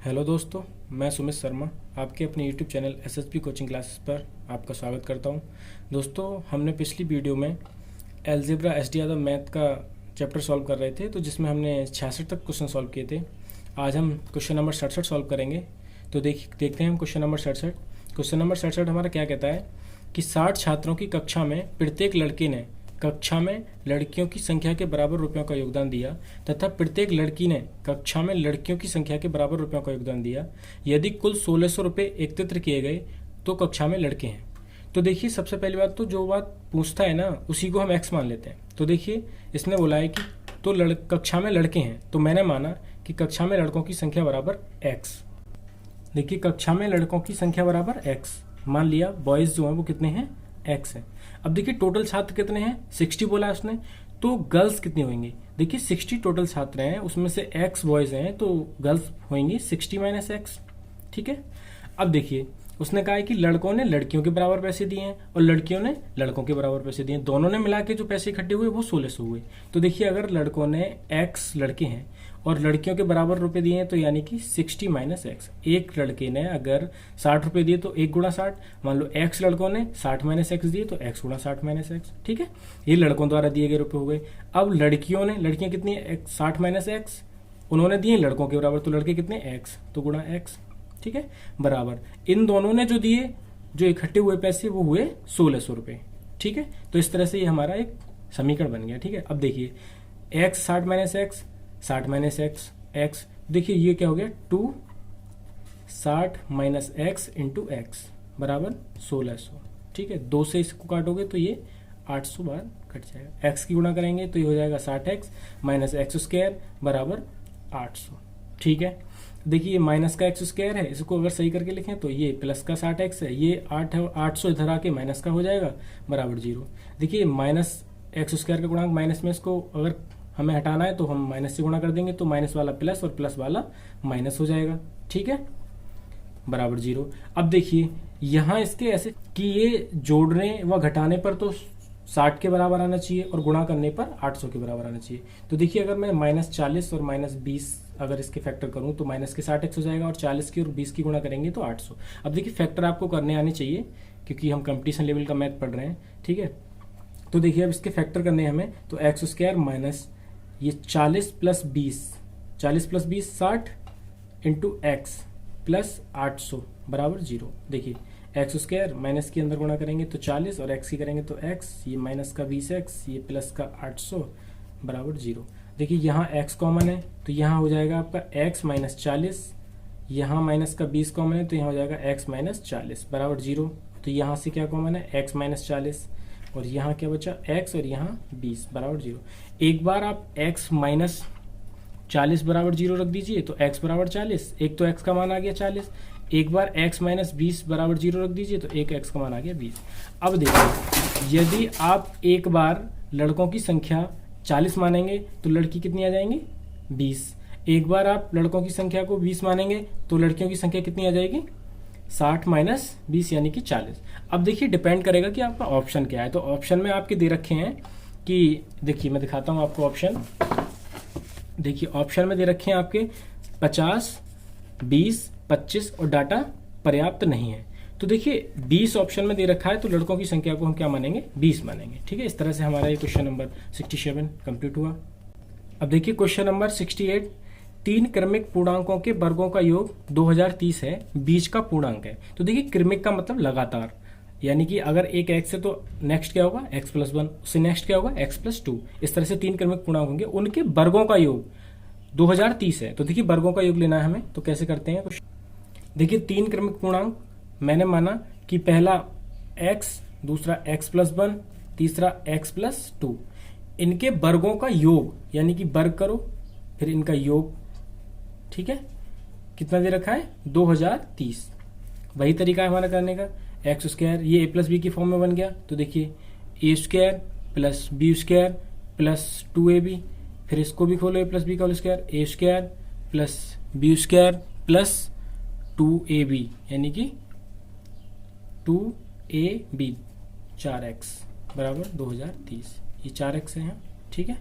Hello दोस्तों, मैं सुमित शर्मा आपके अपने YouTube channel SSP coaching classes पर आपका स्वागत करता हूं। दोस्तों, हमने पिछली वीडियो में अलजेब्रा एसडी यादव मैथ का चैप्टर सॉल्व कर रहे थे, तो जिसमें हमने 66 तक क्वेश्चन सॉल्व किए थे। आज हम क्वेश्चन नंबर 67 सॉल्व करेंगे। तो देखते हैं हम क्वेश्चन नंबर 67। क्वेश्चन नंबर 67 हमारा क्या कहता है कि 60 छात्रों की कक्षा में प्रत्येक लड़के ने कक्षा में लड़कियों की संख्या के बराबर रुपयों का योगदान दिया तथा प्रत्येक लड़की ने कक्षा में लड़कियों की संख्या के बराबर रुपयों का योगदान दिया। यदि कुल 1600 रुपये एकत्रित किए गए तो कक्षा में लड़के हैं। तो देखिए, सबसे पहली बात तो जो बात पूछता है ना उसी को हम एक्स मान लेते हैं। तो देखिए, इसने बोला है कि तो कक्षा में लड़के हैं, तो मैंने माना कि कक्षा में लड़कों की संख्या बराबर एक्स। देखिए, कक्षा में लड़कों की संख्या बराबर एक्स मान लिया। बॉयज जो है वो कितने हैं, एक्स है। अब देखिए, टोटल छात्र कितने हैं, 60 बोला उसने, तो गर्ल्स कितनी होंगी। देखिए, 60 टोटल छात्र हैं, उसमें से एक्स बॉयज हैं, तो गर्ल्स होंगी 60 माइनस एक्स। ठीक है। अब देखिए, उसने कहा है कि लड़कों ने लड़कियों के बराबर पैसे दिए हैं और लड़कियों ने लड़कों के बराबर पैसे दिए हैं। दोनों ने मिला के जो पैसे इकट्ठे हुए वो 1600 हुए। तो देखिए, अगर लड़कों ने एक्स लड़के हैं और लड़कियों के बराबर रुपए दिए हैं तो यानी कि 60 माइनस एक्स। एक लड़के ने अगर 60 रुपए दिए तो 1 गुणा 60। मान लो एक्स लड़कों ने 60 माइनस एक्स दिए तो एक्स गुणा 60 माइनस एक्स। ठीक है, ये लड़कों द्वारा दिए गए रुपए हो गए। अब लड़कियां कितनी है, 60 माइनस एक्स, उन्होंने दिए लड़कों के बराबर, तो लड़के कितने, एक्स, तो गुणा एक्स। ठीक है, बराबर इन दोनों ने जो दिए, जो इकट्ठे हुए पैसे वो हुए 1600 रुपए। ठीक है, तो इस तरह से ये हमारा एक समीकरण बन गया। ठीक है, अब देखिए, x 60 minus x, 60 minus x x, देखिए ये क्या हो गया, 2 60 माइनस एक्स इंटू एक्स बराबर 1600। ठीक है, 2 से इसको काटोगे तो ये 800 बार कट जाएगा। एक्स की गुणा करेंगे तो ये हो जाएगा 60x माइनस एक्स स्क्वायर बराबर 800। ठीक है, देखिए ये माइनस का एक्स स्क्वायर है, इसको अगर सही करके लिखें तो ये प्लस का 60x है, ये 800 इधर आके माइनस का हो जाएगा बराबर 0। देखिए, माइनस एक्स स्क्वायर का गुणांक माइनस में, इसको अगर हमें हटाना है तो हम माइनस से गुणा कर देंगे, तो माइनस वाला प्लस और प्लस वाला माइनस हो जाएगा। ठीक है, बराबर 0। अब देखिए, यहां इसके ऐसे कि ये जोड़ने व घटाने पर तो 60 के बराबर आना चाहिए और गुणा करने पर 800 के बराबर आना चाहिए। तो देखिए, अगर मैं -40 और -20 अगर इसके फैक्टर करूं तो माइनस के 60x हो जाएगा और 40 की और 20 की गुणा करेंगे तो 800। अब देखिए, फैक्टर आपको करने आने चाहिए क्योंकि हम कंपटीशन लेवल का मैथ पढ़ रहे हैं। ठीक है, तो देखिए, अब इसके फैक्टर करने हैं हमें, तो एक्स स्क्वायर माइनस ये 40 plus 20, 40 plus 20 60 into x plus 800 बराबर 0। देखिए, एक्स स्क्वायर माइनस के अंदर गुणा करेंगे तो 40 और एक्स की करेंगे तो एक्स, ये माइनस का 20x, ये प्लस का 800 बराबर 0। देखिए, यहाँ x कॉमन है तो यहाँ हो जाएगा आपका x माइनस 40, यहाँ माइनस का 20 कॉमन है तो यहाँ हो जाएगा x माइनस 40 बराबर 0। तो यहाँ से क्या कॉमन है, x माइनस 40, और यहाँ क्या बचा, x और यहाँ 20 बराबर 0। एक बार आप x माइनस 40 बराबर 0 रख दीजिए तो x बराबर 40, एक तो x का मान आ गया 40। एक बार x माइनस 20 बराबर 0 रख दीजिए तो एक x का मान आ गया 20। अब देखिए, यदि आप एक बार लड़कों की संख्या 40 मानेंगे तो लड़की कितनी आ जाएंगी, 20। एक बार आप लड़कों की संख्या को 20 मानेंगे तो लड़कियों की संख्या कितनी आ जाएगी, 60 माइनस 20 यानी कि 40। अब देखिए, डिपेंड करेगा कि आपका ऑप्शन क्या है। तो ऑप्शन में आपके दे रखे हैं कि, देखिए मैं दिखाता हूं आपको ऑप्शन। देखिए, ऑप्शन में दे रखे हैं आपके 50, 20, 25 और डाटा पर्याप्त नहीं है। तो देखिए, 20 ऑप्शन में दे रखा है तो लड़कों की संख्या को हम क्या मानेंगे, 20 मानेंगे। ठीक है, इस तरह से हमारा ये क्वेश्चन नंबर 67 कंप्लीट हुआ। अब देखिए, क्वेश्चन नंबर 68, 3 क्रमिक पूर्णांकों के वर्गों का योग 2030 है, बीच का पूर्णांक है। तो देखिए, क्रमिक का मतलब लगातार, यानी कि अगर एक x है तो नेक्स्ट क्या होगा, x प्लस 1, उससे नेक्स्ट क्या होगा, x प्लस 2। इस तरह से 3 क्रमिक पूर्णांक होंगे, उनके वर्गों का योग 2030 है। तो देखिए, वर्गों का योग लेना है हमें, तो कैसे करते हैं। देखिए, 3 क्रमिक पूर्णांक मैंने माना कि पहला x, दूसरा x प्लस 1, तीसरा x प्लस 2, इनके वर्गों का योग, यानी कि वर्ग करो फिर इनका योग। ठीक है, कितना दे रखा है, 2030। वही तरीका है हमारा करने का, एक्स स्क्वायर ये a प्लस बी की फॉर्म में बन गया, तो देखिए a square plus b square plus 2ab, फिर इसको भी खोलो, a प्लस बी का whole square, a square plus b square plus 2ab यानी कि 2ab 4x बराबर 2030। ये 4x है। ठीक है,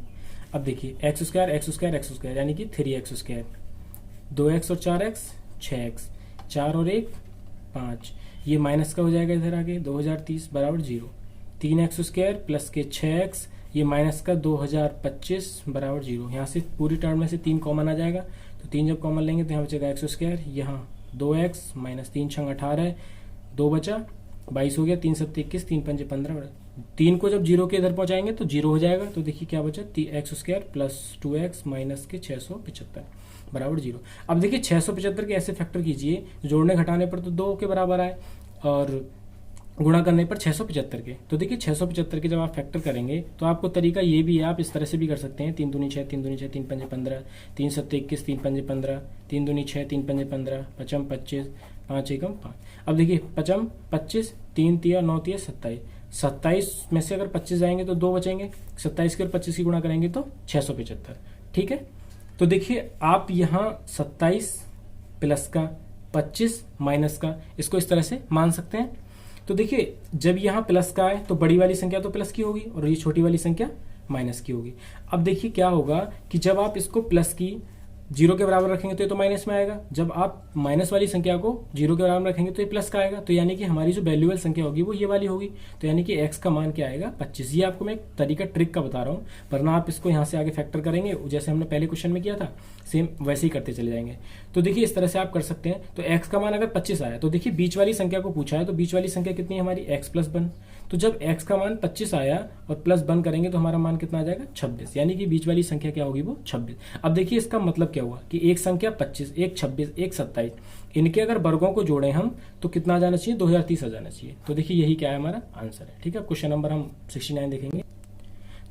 अब देखिए, x square x square x square यानी कि 3x स्क्वायर, 2x और 4x 6x, 4 और 1 5, ये माइनस का हो जाएगा इधर आगे 2030 बराबर 0, 3x² प्लस के 6x, ये माइनस का 2025 बराबर 0। यहाँ से पूरी टर्म में से 3 कॉमन आ जाएगा, तो 3 जब कॉमन लेंगे तो यहाँ बचेगा x², यहाँ 2x माइनस 3 छंग 18 है, 2 बचा 22 हो गया, 3 7 21, 3 5 15, 3 को जब 0 के इधर पहुँचाएंगे तो 0 हो जाएगा। तो देखिए क्या बचा, x² प्लस 2x माइनस के 675 बराबर 0। अब देखिए 675 के ऐसे फैक्टर कीजिए जोड़ने घटाने पर तो 2 के बराबर आए और गुणा करने पर 675 के। तो देखिए 675 के जब आप फैक्टर करेंगे तो आपको तरीका ये भी है, आप इस तरह से भी कर सकते हैं, 3 दूनी 6, 3 दूनी 6, 3 पंजे 15, 3 7 21, 3 पंजे 15, 3 दूनी 6, 3 पंजे 15, 5 25, 5 एकम 5। अब देखिए 5 25, 3 तिया 9 तिया 27, 27 में से अगर 25 जाएंगे तो 2 बचेंगे, 27 के और 25 की गुणा करेंगे तो 675। ठीक है, तो देखिए आप यहाँ 27 प्लस का 25 माइनस का, इसको इस तरह से मान सकते हैं। तो देखिए जब यहाँ प्लस का है तो बड़ी वाली संख्या तो प्लस की होगी और ये छोटी वाली संख्या माइनस की होगी। अब देखिए क्या होगा कि जब आप इसको प्लस की 0 के बराबर रखेंगे तो ये तो माइनस में आएगा, जब आप माइनस वाली संख्या को 0 के बराबर रखेंगे तो ये प्लस का आएगा। तो यानी कि हमारी जो वैल्यूएबल संख्या होगी वो ये वाली होगी। तो यानी कि x का मान क्या आएगा 25। ये आपको मैं एक तरीका ट्रिक का बता रहा हूँ, वरना आप इसको यहाँ से आगे फैक्टर करेंगे जैसे हमने पहले क्वेश्चन में किया था, सेम वैसे ही करते चले जाएंगे। तो देखिए इस तरह से आप कर सकते हैं। तो x का मान अगर 25 आया तो देखिए बीच वाली संख्या को पूछा है, तो बीच वाली संख्या कितनी है हमारी x प्लस 1। तो जब x का मान 25 आया और प्लस 1 करेंगे तो हमारा मान कितना आ जाएगा 26, यानी कि बीच वाली संख्या क्या होगी वो 26। अब देखिए इसका मतलब क्या हुआ कि एक संख्या 25, एक 26, एक 27, इनके अगर वर्गों को जोड़े हम तो कितना आ जाना चाहिए 2030 आ जाना चाहिए। तो देखिए यही क्या है हमारा आंसर है। ठीक है, क्वेश्चन नंबर हम 69 देखेंगे।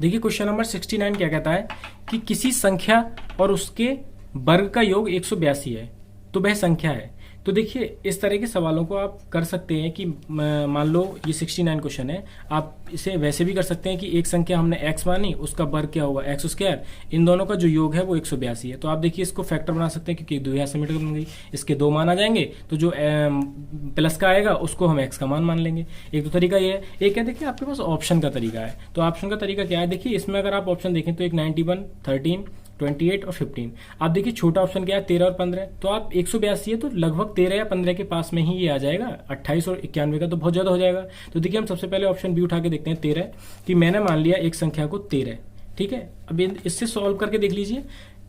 देखिए क्वेश्चन नंबर 69 क्या कहता है कि किसी संख्या और उसके वर्ग का योग 182 है तो वह संख्या है। तो देखिए इस तरह के सवालों को आप कर सकते हैं कि मान लो ये 69 क्वेश्चन है, आप इसे वैसे भी कर सकते हैं कि एक संख्या हमने x मानी, उसका वर्ग क्या होगा x², इन दोनों का जो योग है वो 182 है। तो आप देखिए इसको फैक्टर बना सकते हैं क्योंकि 2 यहाँ से मीटर बन गई, इसके 2 मान आ जाएंगे तो जो प्लस का आएगा उसको हम x का मान मान लेंगे। एक तो तरीका ये है। एक है देखिए आपके पास ऑप्शन का तरीका है। तो ऑप्शन का तरीका क्या है, देखिए इसमें अगर आप ऑप्शन देखें तो एक 91, 13, 28 और 15। आप देखिए छोटा ऑप्शन क्या है 13 और 15, तो आप 182 है तो लगभग 13 या 15 के पास में ही ये आ जाएगा। 28 और 91 का तो बहुत ज्यादा हो जाएगा। तो देखिए हम सबसे पहले ऑप्शन बी उठा के देखते हैं 13, कि मैंने मान लिया एक संख्या को 13। ठीक है, अब इससे सॉल्व करके देख लीजिए,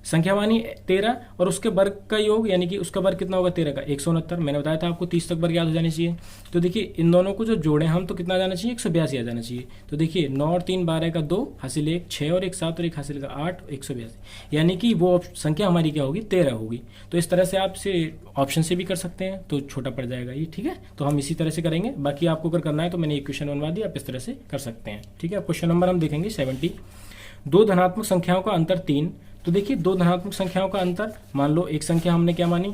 संख्या मानी 13 और उसके वर्ग का योग यानी कि उसका वर्ग कितना होगा 13 का 169। मैंने बताया था आपको 30 तक वर्ग याद हो जानी चाहिए। तो देखिए इन दोनों को जो जोड़े हम तो कितना आ जाना चाहिए 182 आ जाना चाहिए। तो देखिए 9 और 3 12 का 2 हासिल 1, 6 और 1 7 और 1 हासिल का 8, 182, यानी कि वो संख्या हमारी क्या होगी 13 होगी। तो इस तरह से आप से ऑप्शन से भी कर सकते हैं तो छोटा पड़ जाएगा ये। ठीक है, तो हम इसी तरह से करेंगे। बाकी आपको अगर करना है तो मैंने एक क्वेश्चन बनवा दिया, आप इस तरह से कर सकते हैं। ठीक है, क्वेश्चन नंबर हम देखेंगे 70। दो धनात्मक संख्याओं का अंतर 3। तो देखिए दो धनात्मक संख्याओं का अंतर, मान लो एक संख्या हमने क्या मानी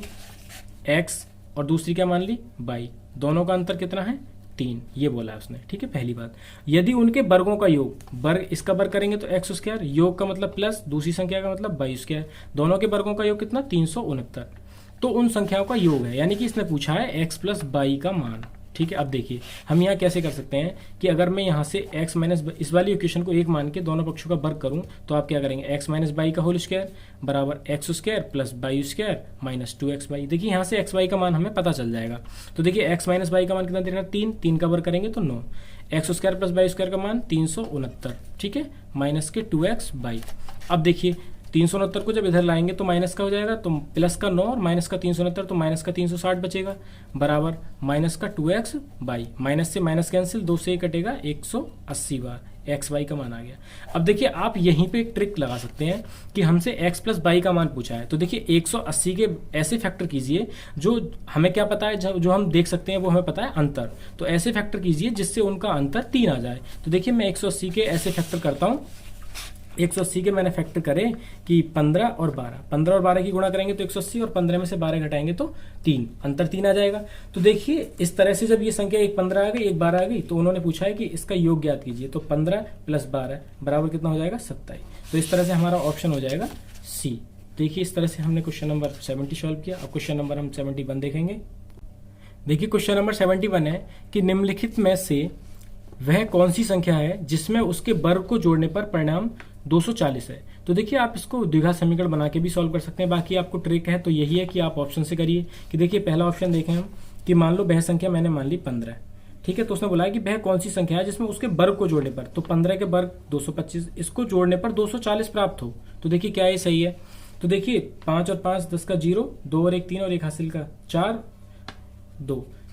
x और दूसरी क्या मान ली y, दोनों का अंतर कितना है 3, ये बोला है उसने। ठीक है, पहली बात, यदि उनके वर्गों का योग, वर्ग इसका वर्ग करेंगे तो x², योग का मतलब प्लस, दूसरी संख्या का मतलब y², दोनों के वर्गों का योग कितना 369, तो उन संख्याओं का योग है। यानी कि इसने पूछा है x प्लस y का मान। ठीक है, अब देखिए हम यहाँ कैसे कर सकते हैं कि अगर मैं यहाँ से x माइनस इस वाली इक्वेशन को 1 मान के दोनों पक्षों का वर्ग करूँ तो आप क्या करेंगे x माइनस बाई का होल स्क्वायर बराबर x² plus y² minus 2xy। देखिए यहाँ से xy का मान हमें पता चल जाएगा। तो देखिए x माइनस बाई का मान कितना देना 3, 3 का वर्ग करेंगे तो 9, x² प्लस y² का मान 369। ठीक है, माइनस के 2xy। अब देखिए 369 को जब इधर लाएंगे तो माइनस का हो जाएगा, तो प्लस का 9 और माइनस का 369, तो माइनस का 360 बचेगा बराबर माइनस का 2xy। माइनस से माइनस कैंसिल, 2 से कटेगा 180 बार, xy का मान आ गया। अब देखिए आप यहीं पे एक ट्रिक लगा सकते हैं कि हमसे x प्लस y का मान पूछा है, तो देखिए 180 के ऐसे फैक्टर कीजिए जो हमें क्या पता है, जो हम देख सकते हैं वो हमें पता है अंतर, तो ऐसे फैक्टर कीजिए जिससे उनका अंतर 3 आ जाए। तो देखिए मैं 180 के ऐसे फैक्टर करता हूँ। 180 के मैंने फैक्टर करे कि 15 और 12, 15 और 12 की गुणा करेंगे तो 180 और 15 में से 12 घटाएंगे तो 3, अंतर 3 आ जाएगा। तो देखिए इस तरह से जब ये संख्या एक 15 आ गई, एक 12 आ गई, तो उन्होंने पूछा है कि इसका योग ज्ञात कीजिए। तो 15 प्लस 12 बराबर कितना हो जाएगा 27। तो इस तरह से हमारा ऑप्शन हो जाएगा सी। देखिए इस तरह से हमने क्वेश्चन नंबर 70 सॉल्व किया। अब क्वेश्चन नंबर हम 71 देखेंगे। देखिए क्वेश्चन नंबर 71 है कि निम्नलिखित में से वह कौन सी संख्या है जिसमें उसके वर्ग को जोड़ने पर परिणाम 240 है। तो देखिए आप इसको द्विघात समीकरण बना के भी सॉल्व कर सकते हैं। बाकी आपको ट्रिक है तो यही है कि आप ऑप्शन से करिए। कि देखिए पहला ऑप्शन देखें हम कि मान लो वह संख्या मैंने मान ली 15, ठीक है। तो उसने बोला है कि वह कौन सी संख्या है जिसमें उसके वर्ग को जोड़ने पर, तो 15 के वर्ग 225, इसको जोड़ने पर 240 प्राप्त हो। तो देखिए क्या ये सही है। तो देखिए 5 और 5 10 का 0, 2 और 1 3 और 1 हासिल का 4,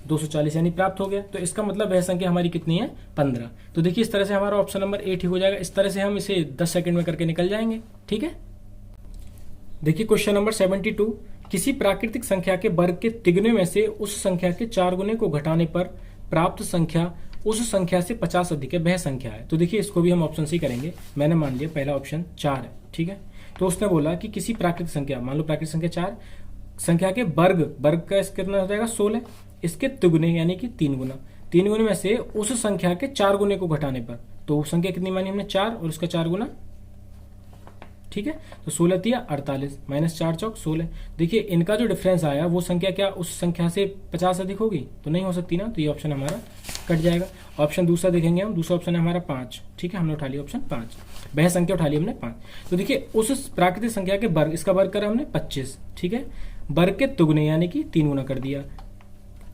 240 यानी प्राप्त हो गया। तो इसका मतलब वह संख्या हमारी कितनी है 15। तो देखिए इस तरह से हमारा ऑप्शन नंबर ए ठीक हो जाएगा। इस तरह से हम इसे 10 सेकंड में करके निकल जाएंगे, ठीक है। देखिए क्वेश्चन नंबर 72, किसी प्राकृतिक संख्या के वर्ग के तिगुने में से उस संख्या के 4 गुने को घटाने पर प्राप्त संख्या उस संख्या से 50 अधिक है, वह संख्या है। तो देखिए इसको भी हम ऑप्शन से ही करेंगे। मैंने मान लिया पहला ऑप्शन 4 है, ठीक है। तो उसने बोला कि किसी प्राकृतिक संख्या, मान लो प्राकृतिक संख्या 4 संख्या के वर्ग का कितना हो जाएगा 16, इसके तिगुने यानी कि 3 गुना, 3 गुने में से उस संख्या के 4 गुने को घटाने पर, तो संख्या कितनी मानी हमने 4 और उसका 4 गुना, ठीक है। तो 16 तिया 48 माइनस 4 चौक 16। देखिए इनका जो डिफरेंस आया वो संख्या क्या उस संख्या से 50 अधिक होगी, तो नहीं हो सकती ना, तो ये ऑप्शन हमारा कट जाएगा। ऑप्शन दूसरा देखेंगे हम, दूसरा ऑप्शन है हमारा 5, ठीक है। हमने उठा लिया ऑप्शन 5, वह संख्या उठा ली हमने 5। तो देखिए उस प्राकृतिक संख्या के वर्ग, इसका वर्ग करा हमने 25, ठीक है। वर्ग के तुगने यानी कि 3 गुना कर दिया,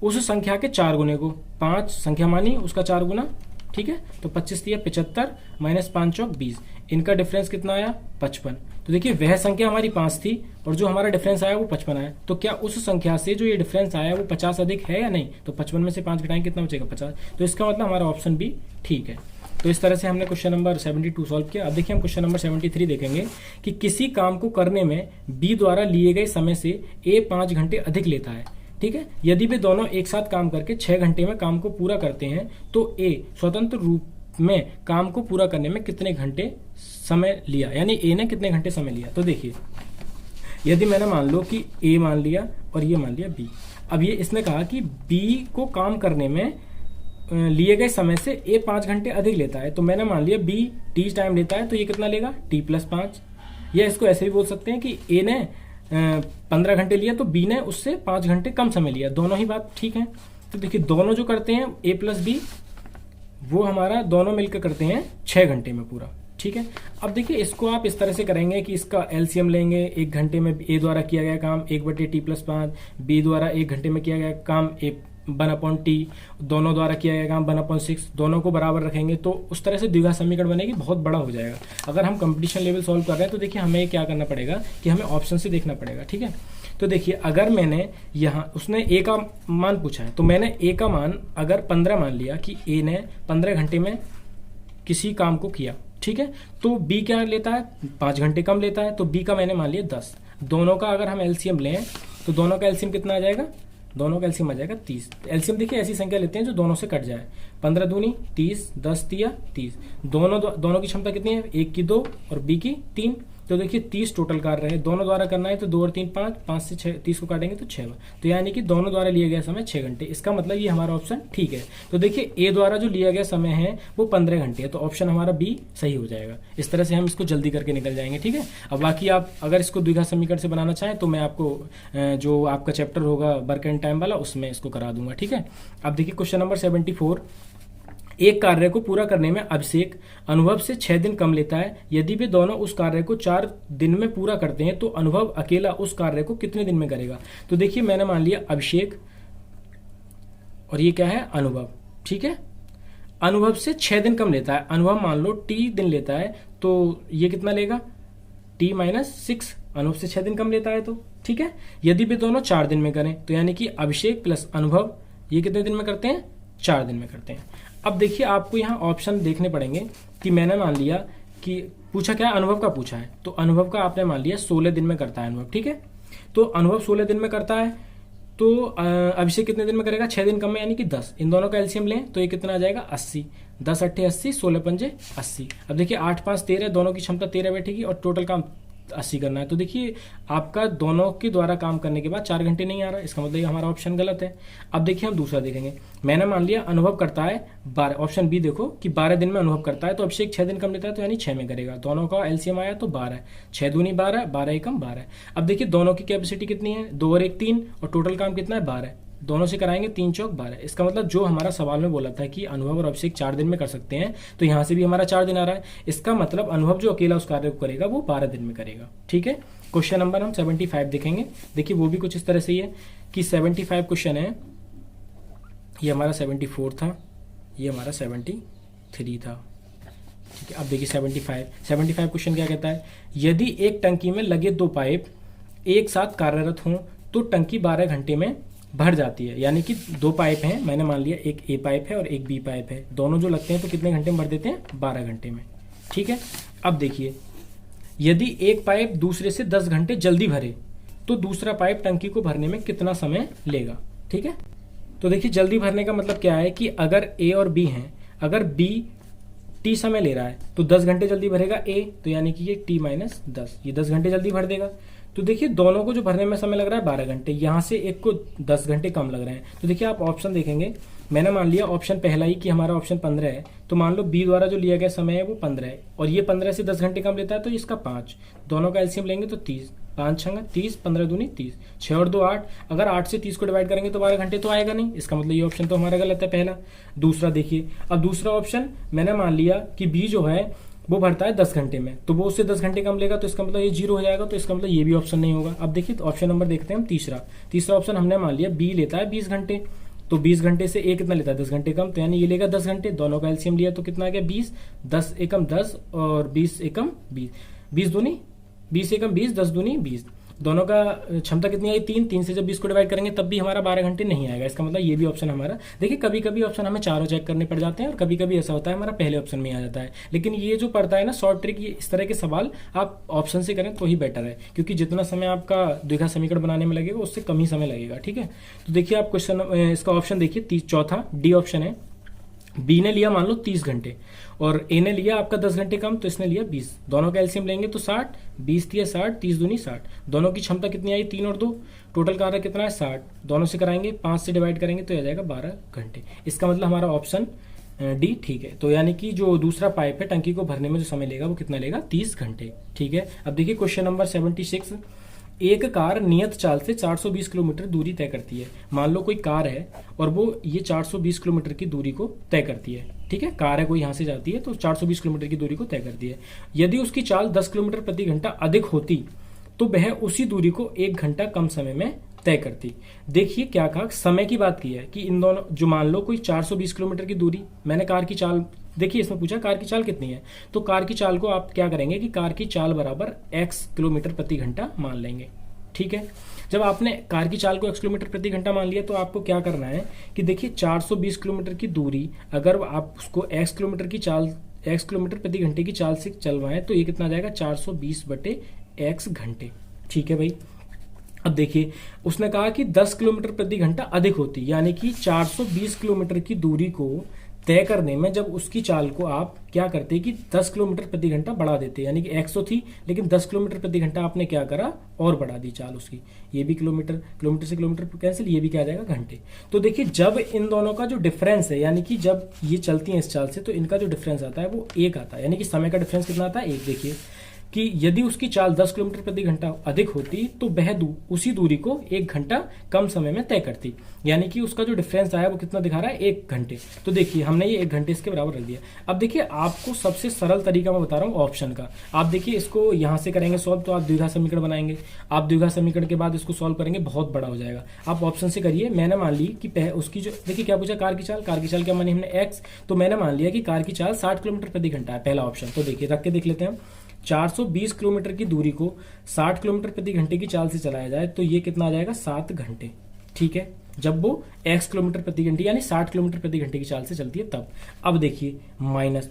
उस संख्या के 4 गुने को, 5 संख्या मानी उसका 4 गुना, ठीक है। तो 25 दिया 75 माइनस 5 चौक 20, इनका डिफरेंस कितना आया 55। तो देखिए वह संख्या हमारी 5 थी और जो हमारा डिफरेंस आया वो 55 आया। तो क्या उस संख्या से जो ये डिफरेंस आया वो 50 अधिक है या नहीं, तो 55 में से 5 घटाएंगे कितना बचेगा 50। तो इसका मतलब हमारा ऑप्शन बी ठीक है। तो इस तरह से हमने क्वेश्चन नंबर 72 सॉल्व किया। अब देखिए हम क्वेश्चन नंबर 73 देखेंगे कि किसी काम को करने में बी द्वारा लिए गए समय से ए 5 घंटे अधिक लेता है, ठीक है। यदि वे दोनों एक साथ काम करके 6 घंटे में काम को पूरा करते हैं तो ए स्वतंत्र रूप में काम को पूरा करने में कितने घंटे समय लिया, यानी ए ने कितने घंटे समय लिया। तो देखिए यदि मैंने मान लो कि ए मान लिया और ये मान लिया बी, अब ये इसने कहा कि बी को काम करने में लिए गए समय से ए 5 घंटे अधिक लेता है, तो मैंने मान लिया बी टी टाइम लेता है, तो ये कितना लेगा टी प्लस 5। या इसको ऐसे भी बोल सकते हैं कि ए ने 15 घंटे लिया तो बी ने उससे 5 घंटे कम समय लिया, दोनों ही बात ठीक है। तो देखिए दोनों जो करते हैं ए प्लस बी, वो हमारा दोनों मिलकर करते हैं 6 घंटे में पूरा, ठीक है। अब देखिए इसको आप इस तरह से करेंगे कि इसका एलसीएम लेंगे, 1 घंटे में ए द्वारा किया गया काम 1/t प्लस 5, बी द्वारा 1 घंटे में किया गया काम 1/t, दोनों द्वारा किया गया काम 1/6, दोनों को बराबर रखेंगे तो उस तरह से द्विघात समीकरण बनेगी, बहुत बड़ा हो जाएगा। अगर हम कंपटीशन लेवल सॉल्व कर रहे हैं तो देखिए हमें क्या करना पड़ेगा कि हमें ऑप्शन से देखना पड़ेगा, ठीक है। तो देखिए अगर मैंने यहाँ उसने ए का मान पूछा है तो मैंने ए का मान अगर 15 मान लिया कि ए ने 15 घंटे में किसी काम को किया, ठीक है। तो बी क्या लेता है 5 घंटे कम लेता है, तो बी का मैंने मान लिया 10। दोनों का अगर हम एलसीएम लें तो दोनों का एलसीएम कितना आ जाएगा, दोनों का एलसीएम आ जाएगा 30। एलसीएम देखिए ऐसी संख्या लेते हैं जो दोनों से कट जाए, 15 दूनी 30, 10 तिया 30, दोनों की क्षमता कितनी है, एक की 2 और बी की 3। तो देखिए 30 टोटल कार्य है, दोनों द्वारा करना है तो 2 और 3 5, 5 से 6 30 को काटेंगे तो 6, तो यानी कि दोनों द्वारा लिया गया समय 6 घंटे। इसका मतलब ये हमारा ऑप्शन ठीक है। तो देखिए ए द्वारा जो लिया गया समय है वो 15 घंटे है, तो ऑप्शन हमारा बी सही हो जाएगा। इस तरह से हम इसको जल्दी करके निकल जाएंगे, ठीक है। अब बाकी आप अगर इसको द्विघात समीकरण से बनाना चाहें तो मैं आपको जो आपका चैप्टर होगा वर्क एंड टाइम वाला उसमें इसको करा दूंगा, ठीक है। अब देखिए क्वेश्चन नंबर 74, एक कार्य को पूरा करने में अभिषेक अनुभव से 6 दिन कम लेता है। यदि वे दोनों उस कार्य को 4 दिन में पूरा करते हैं तो अनुभव अकेला उस कार्य को कितने दिन में करेगा। तो देखिए मैंने मान लिया अभिषेक और ये क्या है अनुभव, ठीक है। अनुभव से 6 दिन कम लेता है, अनुभव मान लो टी दिन लेता है तो ये कितना लेगा टी माइनस 6, अनुभव से 6 दिन कम लेता है तो, ठीक है। यदि वे दोनों 4 दिन में करें तो यानी कि अभिषेक प्लस अनुभव ये कितने दिन में करते हैं 4 दिन में करते हैं। अब देखिए आपको यहाँ ऑप्शन देखने पड़ेंगे कि मैंने मान लिया कि पूछा क्या अनुभव का पूछा है, तो अनुभव का आपने मान लिया 16 दिन में करता है अनुभव, ठीक है। तो अनुभव 16 दिन में करता है तो अभिषेक कितने दिन में करेगा 6 दिन कम में यानी कि 10। इन दोनों का एलसीएम लें तो ये कितना आ जाएगा 80, 10 अट्ठे 80, 16 पंजे 80। अब देखिए 8 5 13, दोनों की क्षमता 13 बैठेगी और टोटल काम 80 करना है। तो देखिए आपका दोनों के द्वारा काम करने के बाद 4 घंटे नहीं आ रहा, इसका मतलब हमारा ऑप्शन गलत है। अब देखिए हम दूसरा देखेंगे, मैंने मान लिया अनुभव करता है 12, ऑप्शन बी देखो कि 12 दिन में अनुभव करता है, तो अभिषेक 6 दिन कम लेता है तो यानी 6 में करेगा। दोनों का एलसीएम आया तो 12, 6 दूनी 12, 12 एकम 12। अब देखिए दोनों की कैपेसिटी कितनी है 2 और 1 3 और टोटल काम कितना है 12, दोनों से कराएंगे 3 चौक 12। इसका मतलब जो हमारा सवाल में बोला था कि अनुभव और अभिषेक 4 दिन में कर सकते हैं, तो यहाँ से भी हमारा 4 दिन आ रहा है। इसका मतलब अनुभव जो अकेला उस कार्य को करेगा वो 12 दिन में करेगा। ठीक है, क्वेश्चन नंबर हम 75 देखेंगे। देखिए वो भी कुछ इस तरह से ही है कि 75 क्वेश्चन है, ये हमारा 74 था, ये हमारा 73 था। ठीक है, अब देखिए 75 क्वेश्चन क्या कहता है, यदि एक टंकी में लगे 2 पाइप एक साथ कार्यरत हों तो टंकी 12 घंटे में भर जाती है। यानी कि 2 पाइप हैं, मैंने मान लिया एक ए पाइप है और एक बी पाइप है, दोनों जो लगते हैं तो कितने घंटे में भर देते हैं, 12 घंटे में। ठीक है, अब देखिए यदि एक पाइप दूसरे से 10 घंटे जल्दी भरे तो दूसरा पाइप टंकी को भरने में कितना समय लेगा। ठीक है, तो देखिए जल्दी भरने का मतलब क्या है कि अगर ए और बी हैं, अगर बी टी समय ले रहा है तो 10 घंटे जल्दी भरेगा ए, तो यानी कि ये टी माइनस 10, ये 10 घंटे जल्दी भर देगा। तो देखिए दोनों को जो भरने में समय लग रहा है 12 घंटे, यहाँ से एक को 10 घंटे कम लग रहे हैं। तो देखिए आप ऑप्शन देखेंगे, मैंने मान लिया ऑप्शन पहला ही कि हमारा ऑप्शन 15 है, तो मान लो बी द्वारा जो लिया गया समय है वो 15 है और ये 15 से 10 घंटे कम लेता है, तो इसका 5, दोनों का एलसीएम लेंगे तो 30, 5 छंगा 30, 15 दूनी 30, 6 और 2 8। अगर 8 से 30 को डिवाइड करेंगे तो 12 घंटे तो आएगा नहीं, इसका मतलब ये ऑप्शन तो हमारा गलत है पहला। दूसरा देखिए, अब दूसरा ऑप्शन मैंने मान लिया कि बी जो है वो भरता है 10 घंटे में, तो वो उससे 10 घंटे कम लेगा, तो इसका मतलब ये 0 हो जाएगा, तो इसका मतलब ये भी ऑप्शन नहीं होगा। अब देखिए ऑप्शन नंबर देखते हैं हम तीसरा ऑप्शन हमने मान लिया बी लेता है 20 घंटे, तो 20 घंटे से ए कितना लेता है, 10 घंटे कम, तो यानी ये लेगा 10 घंटे, दोनों का एलसीएम लिया तो कितना आ गया 20, 10 एकम 10 और 20 एकम 20, 20 दूनी 20 एकम 20, 10 दूनी 20, दोनों का क्षमता कितनी आई 3 से जब 20 को डिवाइड करेंगे तब भी हमारा 12 घंटे नहीं आएगा। इसका मतलब ये भी ऑप्शन हमारा, देखिए कभी कभी ऑप्शन हमें चारों चेक करने पड़ जाते हैं और कभी कभी ऐसा होता है हमारा पहले ऑप्शन में आ जाता है। लेकिन ये जो पड़ता है ना शॉर्ट ट्रिक, ये इस तरह के सवाल आप ऑप्शन से करें तो ही बेटर है, क्योंकि जितना समय आपका द्विघात समीकरण बनाने में लगेगा उससे कम ही समय लगेगा। ठीक है, तो देखिए आप क्वेश्चन इसका ऑप्शन देखिए, चौथा डी ऑप्शन है। बी ने लिया मान लो 30 घंटे और ए ने लिया आपका 10 घंटे कम, तो इसने लिया 20, दोनों का एलसीएम लेंगे तो 60, 20 दिया 60, 30 दूनी 60, दोनों की क्षमता कितनी आई 3 और 2, टोटल कार्य कितना है 60, दोनों से कराएंगे 5 से डिवाइड करेंगे तो आ जाएगा 12 घंटे। इसका मतलब हमारा ऑप्शन डी ठीक है। तो यानी कि जो दूसरा पाइप है टंकी को भरने में जो समय लेगा वो कितना लेगा, 30 घंटे। ठीक है, अब देखिए क्वेश्चन नंबर 76, एक कार नियत चाल से 420 किलोमीटर दूरी तय करती है। मान लो कोई कार है और वो ये 420 किलोमीटर की दूरी को तय करती है। ठीक है, कार है कोई यहाँ से जाती है तो 420 किलोमीटर की दूरी को तय करती है। यदि उसकी चाल 10 किलोमीटर प्रति घंटा अधिक होती तो वह उसी दूरी को 1 घंटा कम समय में तय करती। देखिए क्या कहा, समय की बात की है कि इन दोनों, जो मान लो कोई 420 किलोमीटर की दूरी, मैंने कार की चाल देखिए, इसमें पूछा कार की चाल कितनी है, तो कार की चाल को आप क्या करेंगे कि कार की चाल बराबर x किलोमीटर प्रति घंटा मान लेंगे। ठीक है, जब आपने कार की चाल को x किलोमीटर प्रति घंटा मान लिया तो आपको क्या करना है कि देखिए 420 किलोमीटर की दूरी अगर आप उसको x किलोमीटर प्रति घंटे की चाल से चलवाएं तो ये कितना आ जाएगा 420/x घंटे। ठीक है भाई, अब देखिए उसने कहा कि 10 किलोमीटर प्रति घंटा अधिक होती, यानी कि 420 किलोमीटर की दूरी को तय करने में जब उसकी चाल को आप क्या करते कि 10 किलोमीटर प्रति घंटा बढ़ा देते, यानी कि 100 थी लेकिन 10 किलोमीटर प्रति घंटा आपने क्या करा और बढ़ा दी चाल उसकी, ये भी किलोमीटर से किलोमीटर कैंसिल, ये भी क्या आ जाएगा घंटे। तो देखिए जब इन दोनों का जो डिफरेंस है, यानी कि जब ये चलती है इस चाल से तो इनका जो डिफरेंस आता है वो 1 आता है, यानी कि समय का डिफरेंस कितना आता है 1। देखिए कि यदि उसकी चाल 10 किलोमीटर प्रति घंटा अधिक होती तो वह उसी दूरी को 1 घंटा कम समय में तय करती, यानी कि उसका जो डिफरेंस आया वो कितना दिखा रहा है 1 घंटे। तो देखिए हमने ये 1 घंटे इसके बराबर रख दिया। अब देखिए आपको सबसे सरल तरीका मैं बता रहा हूँ ऑप्शन का। आप देखिए इसको यहाँ से करेंगे सॉल्व तो आप द्विघात समीकरण बनाएंगे, आप द्विघात समीकरण के बाद इसको सॉल्व करेंगे बहुत बड़ा हो जाएगा। आप ऑप्शन से करिए, मैंने मान ली कि उसकी जो देखिए क्या पूछा कार की चाल क्या मानी हमने x, तो मैंने मान लिया कि कार की चाल 60 किलोमीटर प्रति घंटा है पहला ऑप्शन। तो देखिए रख के देख लेते हैं, 420 किलोमीटर की दूरी को 60 किलोमीटर प्रति घंटे की चाल से चलाया जाए तो ये कितना आ जाएगा 7 घंटे। ठीक है, जब वो x किलोमीटर प्रति घंटे यानी 60 किलोमीटर प्रति घंटे की चाल से चलती है तब। अब देखिए माइनस,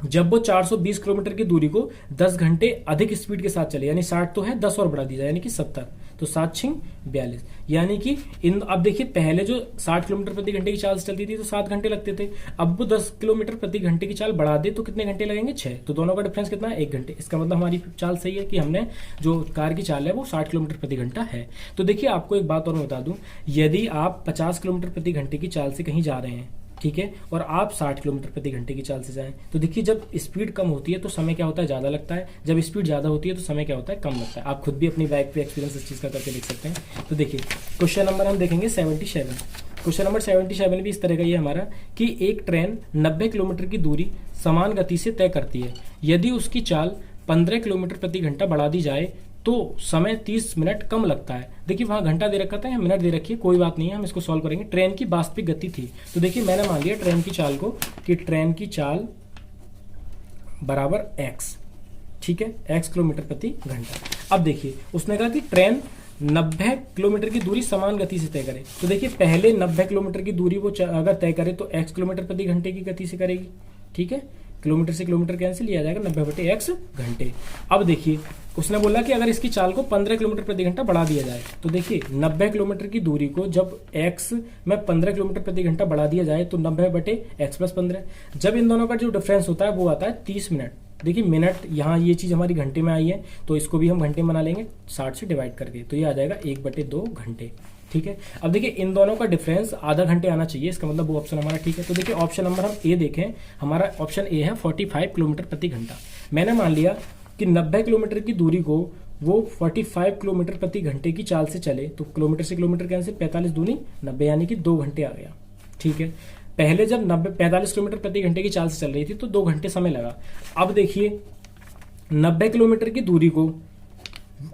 जब वो 420 किलोमीटर की दूरी को 10 घंटे अधिक स्पीड के साथ चले, यानी 60 तो है 10 और बढ़ा दी जाए यानी कि 70, तो 7 6 42, यानी कि इन अब देखिए पहले जो 60 किलोमीटर प्रति घंटे की चाल से चलती थी तो 7 घंटे लगते थे, अब वो 10 किलोमीटर प्रति घंटे की चाल बढ़ा दे तो कितने घंटे लगेंगे 6, तो दोनों का डिफरेंस कितना है 1 घंटे। इसका मतलब हमारी चाल सही है कि हमने जो कार की चाल है वो 60 किलोमीटर प्रति घंटा है। तो देखिए आपको एक बात और मैं बता दूं, यदि आप 50 किलोमीटर प्रति घंटे की चाल से कहीं जा रहे हैं ठीक है, और आप 60 किलोमीटर प्रति घंटे की चाल से जाएं। तो देखिए जब स्पीड कम होती है तो समय क्या होता है, ज़्यादा लगता है, जब स्पीड ज़्यादा होती है तो समय क्या होता है, कम लगता है। आप खुद भी अपनी बाइक पे एक्सपीरियंस इस चीज़ का करके देख सकते हैं। तो देखिए क्वेश्चन नंबर हम देखेंगे 77। क्वेश्चन नंबर 77 भी इस तरह का ये हमारा कि एक ट्रेन 90 किलोमीटर की दूरी समान गति से तय करती है। यदि उसकी चाल 15 किलोमीटर प्रति घंटा बढ़ा दी जाए तो समय 30 मिनट कम लगता है। देखिए वहां घंटा दे रखा था या मिनट दे रखी है, कोई बात नहीं है, हम इसको सॉल्व करेंगे। ट्रेन की वास्तविक गति थी, तो देखिए मैंने मान लिया ट्रेन की चाल को कि ट्रेन की चाल बराबर x, ठीक है, x किलोमीटर प्रति घंटा। अब देखिए उसने कहा कि ट्रेन 90 किलोमीटर की दूरी समान गति से तय करे। तो देखिए पहले 90 किलोमीटर की दूरी वो अगर तय करे तो x किलोमीटर प्रति घंटे की गति से करेगी, ठीक है, किलोमीटर से किलोमीटर कैंसिल, लिया जाएगा 90/x घंटे। अब देखिए उसने बोला कि अगर इसकी चाल को 15 किलोमीटर प्रति घंटा बढ़ा दिया जाए, तो देखिए 90 किलोमीटर की दूरी को जब x में 15 किलोमीटर प्रति घंटा बढ़ा दिया जाए तो 90/x + 15, जब इन दोनों का जो डिफरेंस होता है वो आता है 30 मिनट। देखिए मिनट यहाँ ये चीज़ हमारी घंटे में आई है तो इसको भी हम घंटे में बना लेंगे 60 से डिवाइड करके, तो ये आ जाएगा 1/2 घंटे, ठीक है। अब देखिए इन दोनों का डिफरेंस आधा घंटे आना चाहिए, इसका मतलब वो ऑप्शन हमारा ठीक है। तो देखिए ऑप्शन नंबर हम ए देखें, हमारा ऑप्शन ए है 45 किलोमीटर प्रति घंटा। मैंने मान लिया कि 90 किलोमीटर की दूरी को वो 45 किलोमीटर प्रति घंटे की चाल से चले, तो किलोमीटर से किलोमीटर कैंसिल, 45 दूनी 90 यानी कि 2 घंटे आ गया, ठीक है। पहले जब 45 किलोमीटर प्रति घंटे की चाल से चल रही थी तो 2 घंटे समय लगा। अब देखिए 90 किलोमीटर की दूरी को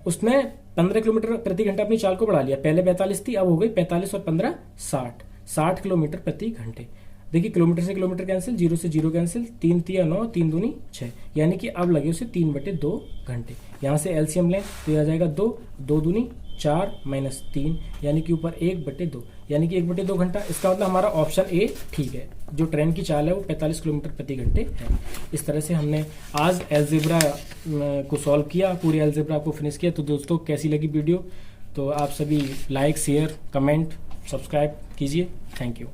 उसने 15 किलोमीटर प्रति घंटा अपनी चाल को बढ़ा लिया, पहले 45 थी, अब हो गई 45 और 15 60 किलोमीटर प्रति घंटे। देखिए किलोमीटर से किलोमीटर कैंसिल, 0 से 0 कैंसिल, 3 3 9, 3 दूनी 6, यानी कि अब लगे उसे 3/2 घंटे। यहाँ से एलसीएम लें तो यह आ जाएगा 2 दूनी 4 - 3, यानी कि ऊपर 1/2, यानी कि 1/2 घंटा। इसका मतलब हमारा ऑप्शन ए ठीक है, जो ट्रेन की चाल है वो 45 किलोमीटर प्रति घंटे है। इस तरह से हमने आज अलजेब्रा को सॉल्व किया, पूरे अलजेब्रा को फिनिश किया। तो दोस्तों कैसी लगी वीडियो, तो आप सभी लाइक, शेयर, कमेंट, सब्सक्राइब कीजिए। Thank you.